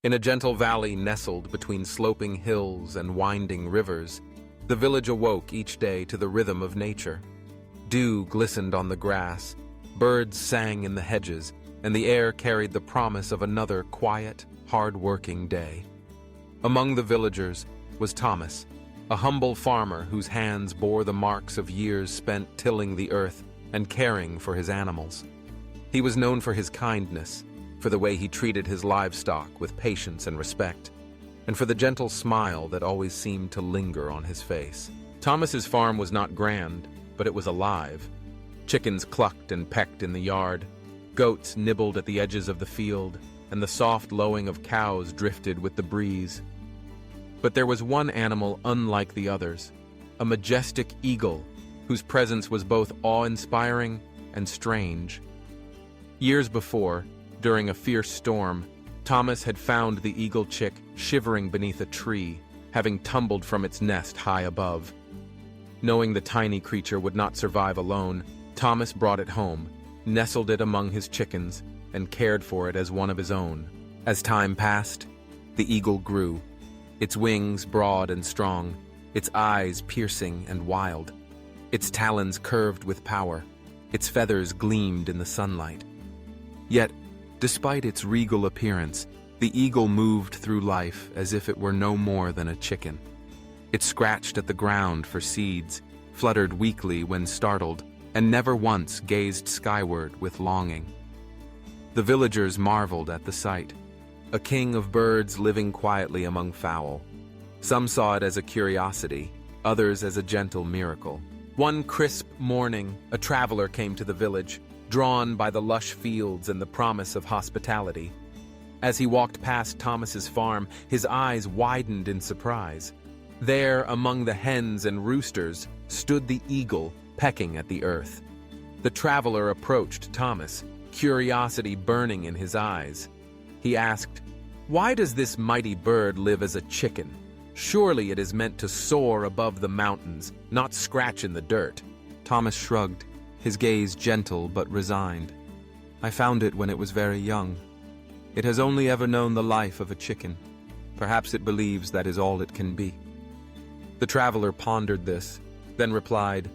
In a gentle valley nestled between sloping hills and winding rivers, the village awoke each day to the rhythm of nature. Dew glistened on the grass, birds sang in the hedges, and the air carried the promise of another quiet, hard-working day. Among the villagers was Thomas, a humble farmer whose hands bore the marks of years spent tilling the earth and caring for his animals. He was known for his kindness, for the way he treated his livestock with patience and respect, and for the gentle smile that always seemed to linger on his face. Thomas's farm was not grand, but it was alive. Chickens clucked and pecked in the yard, goats nibbled at the edges of the field, and the soft lowing of cows drifted with the breeze. But there was one animal unlike the others, a majestic eagle, whose presence was both awe-inspiring and strange. Years before, during a fierce storm, Thomas had found the eagle chick shivering beneath a tree, having tumbled from its nest high above. Knowing the tiny creature would not survive alone, Thomas brought it home, nestled it among his chickens, and cared for it as one of his own. As time passed, the eagle grew, its wings broad and strong, its eyes piercing and wild, its talons curved with power, its feathers gleamed in the sunlight. Yet, despite its regal appearance, the eagle moved through life as if it were no more than a chicken. It scratched at the ground for seeds, fluttered weakly when startled, and never once gazed skyward with longing. The villagers marveled at the sight, a king of birds living quietly among fowl. Some saw it as a curiosity, others as a gentle miracle. One crisp morning, a traveler came to the village, drawn by the lush fields and the promise of hospitality. As he walked past Thomas's farm, his eyes widened in surprise. There, among the hens and roosters, stood the eagle, pecking at the earth. The traveler approached Thomas, curiosity burning in his eyes. He asked, "Why does this mighty bird live as a chicken? Surely it is meant to soar above the mountains, not scratch in the dirt." Thomas shrugged, his gaze gentle but resigned. "I found it when it was very young. It has only ever known the life of a chicken. Perhaps it believes that is all it can be." The traveler pondered this, then replied,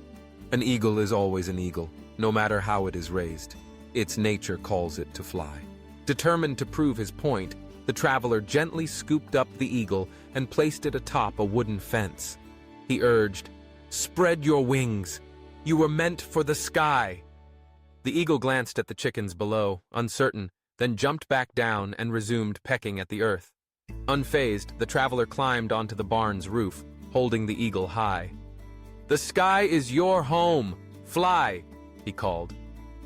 "An eagle is always an eagle, no matter how it is raised. Its nature calls it to fly." Determined to prove his point, the traveler gently scooped up the eagle and placed it atop a wooden fence. He urged, "Spread your wings. You were meant for the sky." The eagle glanced at the chickens below, uncertain, then jumped back down and resumed pecking at the earth. Unfazed, the traveler climbed onto the barn's roof, holding the eagle high. "The sky is your home. Fly," he called.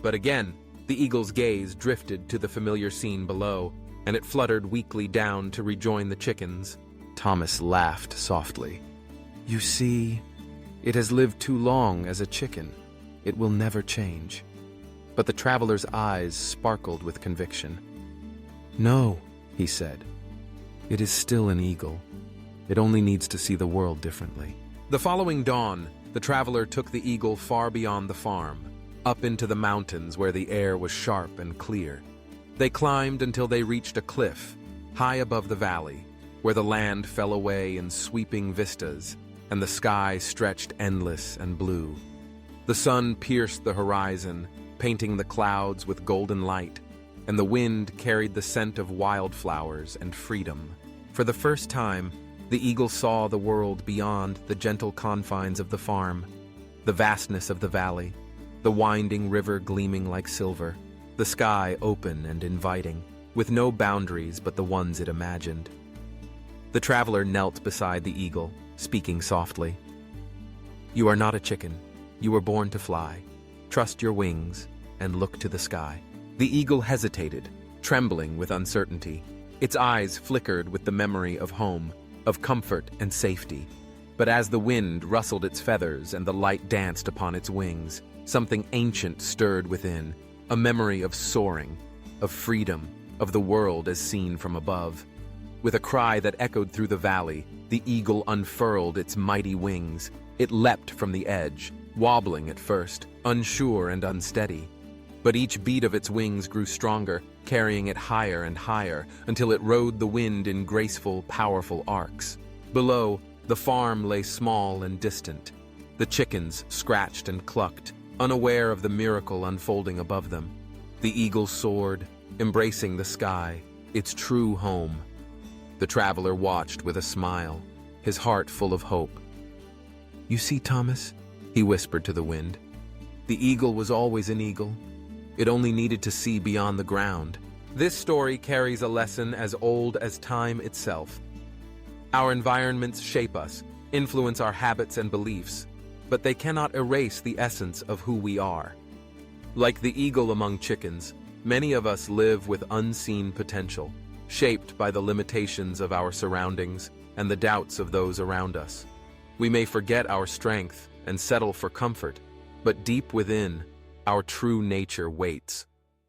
But again, the eagle's gaze drifted to the familiar scene below, and it fluttered weakly down to rejoin the chickens. Thomas laughed softly. "You see, it has lived too long as a chicken. It will never change." But the traveler's eyes sparkled with conviction. "No," he said. "It is still an eagle. It only needs to see the world differently." The following dawn, the traveler took the eagle far beyond the farm, up into the mountains where the air was sharp and clear. They climbed until they reached a cliff, high above the valley, where the land fell away in sweeping vistas, and the sky stretched endless and blue. The sun pierced the horizon, painting the clouds with golden light, and the wind carried the scent of wildflowers and freedom. For the first time, the eagle saw the world beyond the gentle confines of the farm, the vastness of the valley, the winding river gleaming like silver, the sky open and inviting, with no boundaries but the ones it imagined. The traveler knelt beside the eagle, speaking softly. "You are not a chicken. You were born to fly. Trust your wings and look to the sky." The eagle hesitated, trembling with uncertainty. Its eyes flickered with the memory of home, of comfort and safety. But as the wind rustled its feathers and the light danced upon its wings, something ancient stirred within, a memory of soaring, of freedom, of the world as seen from above. With a cry that echoed through the valley, the eagle unfurled its mighty wings. It leapt from the edge, wobbling at first, unsure and unsteady. But each beat of its wings grew stronger, carrying it higher and higher, until it rode the wind in graceful, powerful arcs. Below, the farm lay small and distant. The chickens scratched and clucked, unaware of the miracle unfolding above them. The eagle soared, embracing the sky, its true home. The traveler watched with a smile, his heart full of hope. "You see, Thomas," he whispered to the wind, "the eagle was always an eagle. It only needed to see beyond the ground." This story carries a lesson as old as time itself. Our environments shape us, influence our habits and beliefs, but they cannot erase the essence of who we are. Like the eagle among chickens, many of us live with unseen potential, shaped by the limitations of our surroundings and the doubts of those around us. We may forget our strength and settle for comfort, but deep within, our true nature waits,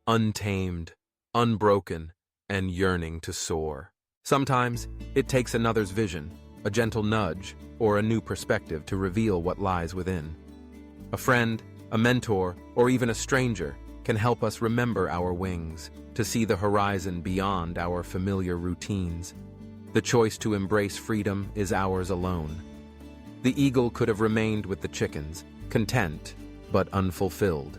untamed, unbroken, and yearning to soar. Sometimes it takes another's vision, a gentle nudge, or a new perspective to reveal what lies within. A friend, a mentor, or even a stranger can help us remember our wings, to see the horizon beyond our familiar routines. The choice to embrace freedom is ours alone. The eagle could have remained with the chickens, content but unfulfilled.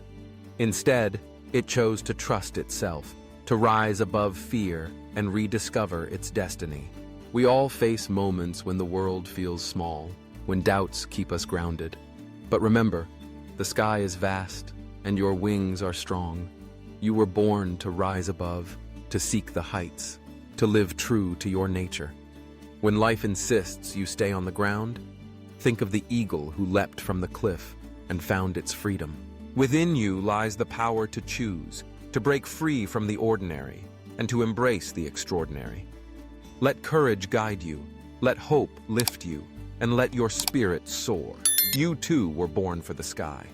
Instead, it chose to trust itself, to rise above fear and rediscover its destiny. We all face moments when the world feels small, when doubts keep us grounded. But remember, the sky is vast and your wings are strong. You were born to rise above, to seek the heights, to live true to your nature. When life insists you stay on the ground, think of the eagle who leapt from the cliff and found its freedom. Within you lies the power to choose, to break free from the ordinary, and to embrace the extraordinary. Let courage guide you, let hope lift you, and let your spirit soar. You too were born for the sky.